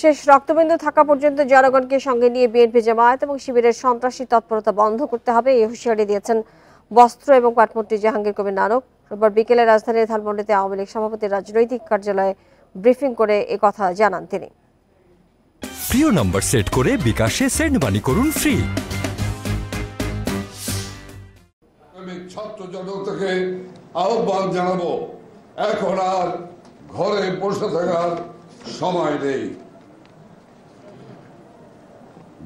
শেষ রক্তবিন্দু থাকা পর্যন্ত জনগণকে সঙ্গে নিয়ে বিএনপি জামায়াত এবং শিবিরের সন্ত্রাসী তৎপরতা বন্ধ করতে হবে এই হুঁশিয়ারি দিয়েছেন বস্ত্র এবং পাটমন্ত্রী জাহাঙ্গীর কবির নানক। রোববার বিকেলে রাজধানীর ধানমন্ডিতে আওয়ামী লীগ সভাপতির রাজনৈতিক কার্যালয়ে ব্রিফিং করে একথা জানান তিনি। প্রিয় নম্বর সেট করে বিকাশে সেন্ড মানি করুন ফ্রি। আমি ছাত্র জনতাকে আহ্বান জানাবো, এখন আর ঘরে বসে থাকার সময় নেই।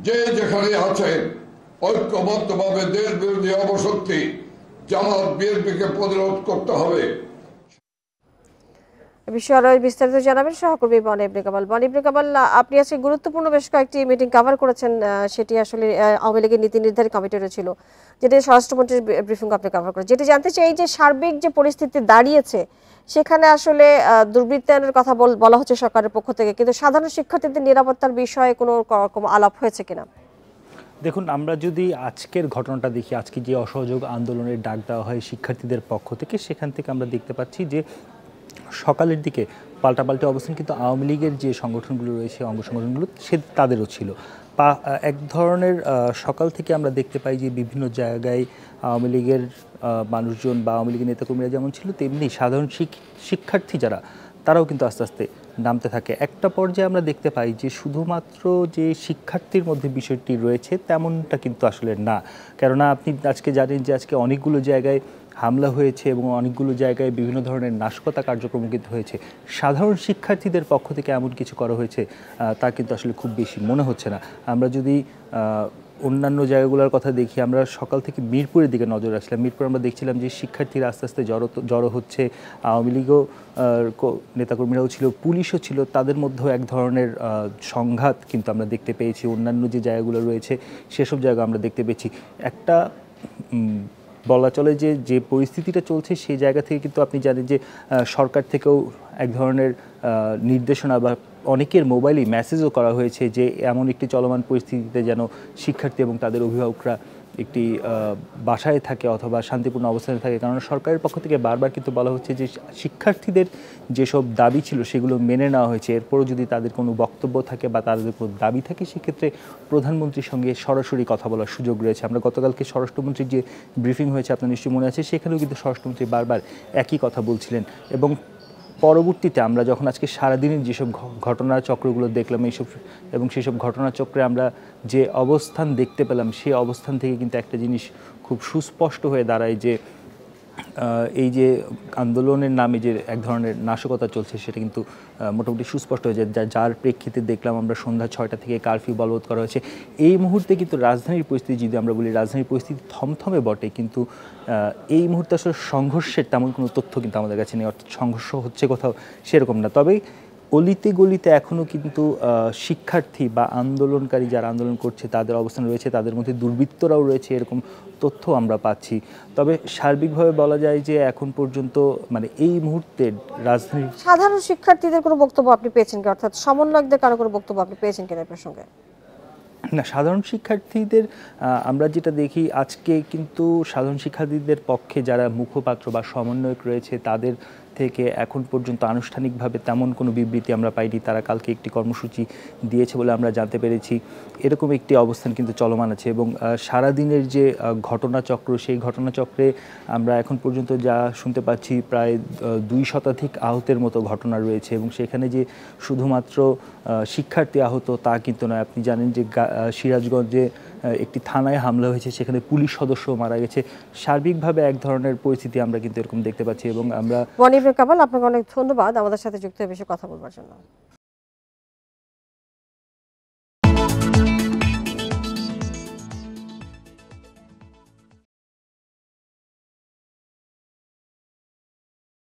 যে যেখানে আছেন ঐক্যবদ্ধভাবে দেশ বিরোধী অপশক্তি জামাত বিএনপিকে প্রতিরোধ করতে হবে। বিষয়ে বিস্তারিত জানাবেন সহকর্মী বনিবনে কামাল। বনিবনে কামাল, আপনি আজকে গুরুত্বপূর্ণ বেশ কয়েকটি মিটিং কভার করেছেন, সেটি আসলে আওয়ামী লীগের নীতি নির্ধারী কমিটির ছিল, যেটি স্বরাষ্ট্রমন্ত্রীর ব্রিফিং আপনি কভার করেন। যেটি জানতে চাই যে সার্বিক যে পরিস্থিতি দাঁড়িয়েছে সেখানে আসলে দুর্বৃত্তায়নের কথা বলা হচ্ছে সরকারের পক্ষ থেকে, কিন্তু সাধারণ শিক্ষার্থীদের নিরাপত্তার বিষয়ে কোনো আলাপ হয়েছে কিনা? দেখুন, আমরা যদি আজকের ঘটনাটা দেখি, আজকে যে অসহযোগ আন্দোলনের ডাক দেওয়া হয় শিক্ষার্থীদের পক্ষ থেকে, সেখান থেকে আমরা দেখতে পাচ্ছি যে সকালের দিকে পাল্টাপাল্টি অবস্থান কিন্তু আওয়ামী লীগের যে সংগঠনগুলো রয়েছে, অঙ্গ সংগঠনগুলো, তাদেরও ছিল। এক ধরনের সকাল থেকে আমরা দেখতে পাই যে বিভিন্ন জায়গায় আওয়ামী লীগের মানুষজন বা আওয়ামী লীগের নেতাকর্মীরা যেমন ছিল, তেমনি সাধারণ শিক্ষার্থী যারা, তারাও কিন্তু আস্তে আস্তে নামতে থাকে। একটা পর্যায়ে আমরা দেখতে পাই যে শুধুমাত্র যে শিক্ষার্থীর মধ্যে বিষয়টি রয়েছে তেমনটা কিন্তু আসলে না। কেননা আপনি আজকে জানেন যে আজকে অনেকগুলো জায়গায় হামলা হয়েছে এবং অনেকগুলো জায়গায় বিভিন্ন ধরনের নাশকতা কার্যক্রম কিন্তু হয়েছে। সাধারণ শিক্ষার্থীদের পক্ষ থেকে এমন কিছু করা হয়েছে তা কিন্তু আসলে খুব বেশি মনে হচ্ছে না। আমরা যদি অন্যান্য জায়গাগুলোর কথা দেখি, আমরা সকাল থেকে মিরপুরের দিকে নজর রাখছিলাম। মিরপুর আমরা দেখছিলাম যে শিক্ষার্থীরা আস্তে আস্তে জড়ো হচ্ছে, আওয়ামী লীগও নেতাকর্মীরাও ছিল, পুলিশও ছিল, তাদের মধ্যেও এক ধরনের সংঘাত কিন্তু আমরা দেখতে পেয়েছি। অন্যান্য যে জায়গাগুলো রয়েছে সেসব জায়গা আমরা দেখতে পেয়েছি। একটা বলা চলে যে পরিস্থিতিটা চলছে সেই জায়গা থেকে কিন্তু আপনি জানেন যে সরকার থেকেও এক ধরনের নির্দেশনা বা অনেকের মোবাইলেই মেসেজও করা হয়েছে যে এমন একটি চলমান পরিস্থিতিতে যেন শিক্ষার্থী এবং তাদের অভিভাবকরা একটি বাসায় থাকে অথবা শান্তিপূর্ণ অবস্থানে থাকে। কারণ সরকারের পক্ষ থেকে বারবার কিন্তু বলা হচ্ছে যে শিক্ষার্থীদের যেসব দাবি ছিল সেগুলো মেনে নেওয়া হয়েছে। এরপরও যদি তাদের কোনো বক্তব্য থাকে বা তাদের কোনো দাবি থাকে, সেক্ষেত্রে প্রধানমন্ত্রীর সঙ্গে সরাসরি কথা বলার সুযোগ রয়েছে। আমরা গতকালকে স্বরাষ্ট্রমন্ত্রীর যে ব্রিফিং হয়েছে আপনার নিশ্চয়ই মনে আছে, সেখানেও কিন্তু স্বরাষ্ট্রমন্ত্রী বারবার একই কথা বলছিলেন। এবং পরবর্তীতে আমরা যখন আজকে সারাদিনের যেসব ঘটনাচক্রগুলো দেখলাম এবং সেসব ঘটনাচক্রে আমরা যে অবস্থান দেখতে পেলাম, সেই অবস্থান থেকে কিন্তু একটা জিনিস খুব সুস্পষ্ট হয়ে দাঁড়ায় যে এই যে আন্দোলনের নামে যে এক ধরনের নাশকতা চলছে সেটা কিন্তু মোটামুটি সুস্পষ্ট হয়ে যায়। যার প্রেক্ষিতে দেখলাম আমরা সন্ধ্যা 6টা থেকে কারফিউ বলবৎ করা হয়েছে। এই মুহূর্তে কিন্তু রাজধানীর পরিস্থিতি যদি আমরা বলি, রাজধানীর পরিস্থিতি থমথমে বটে, কিন্তু এই মুহূর্তে আসলে সংঘর্ষের তেমন কোনো তথ্য কিন্তু আমাদের কাছে নেই, অর্থাৎ সংঘর্ষ হচ্ছে কোথাও সেরকম না। তবে অলিতে গলিতে এখনও কিন্তু শিক্ষার্থী বা আন্দোলনকারী যারা আন্দোলন করছে তাদের অবস্থান রয়েছে, তাদের মধ্যে দুর্বৃত্তরাও রয়েছে, এরকম তথ্য আমরা পাচ্ছি। তবে সার্বিকভাবে বলা যায় যে এখন পর্যন্ত মানে এই মুহূর্তে রাজধানীর সাধারণ শিক্ষার্থীদের কোনো বক্তব্য আপনি পেয়েছেন কি, অর্থাৎ সমন্বয়কদের কারো কোনো বক্তব্য আপনি পেয়েছেন কিনা প্রসঙ্গে? না, সাধারণ শিক্ষার্থীদের আমরা যেটা দেখি আজকে কিন্তু সাধারণ শিক্ষার্থীদের পক্ষে যারা মুখপাত্র বা সমন্বয়ক রয়েছে তাদের থেকে এখন পর্যন্ত আনুষ্ঠানিকভাবে তেমন কোনো বিবৃতি আমরা পাইনি। তারা কালকে একটি কর্মসূচি দিয়েছে বলে আমরা জানতে পেরেছি। এরকম একটি অবস্থান কিন্তু চলমান আছে এবং সারাদিনের যে ঘটনাচক্র, সেই ঘটনাচক্রে আমরা এখন পর্যন্ত যা শুনতে পাচ্ছি প্রায় 2 শতাধিক আহতের মতো ঘটনা রয়েছে এবং সেখানে যে শুধুমাত্র শিক্ষার্থী আহত তা কিন্তু নয়। আপনি জানেন যে সিরাজগঞ্জে একটি থানায় হামলা হয়েছে, সেখানে পুলিশ সদস্য মারা গেছে। সার্বিকভাবে এক ধরনের পরিস্থিতি আমরা কিন্তু এরকম দেখতে পাচ্ছি এবং আমরা বনিবনে কামাল, আপনাকে অনেক ধন্যবাদ আমাদের সাথে যুক্ত হয়ে বেশি কথা বলবার জন্য।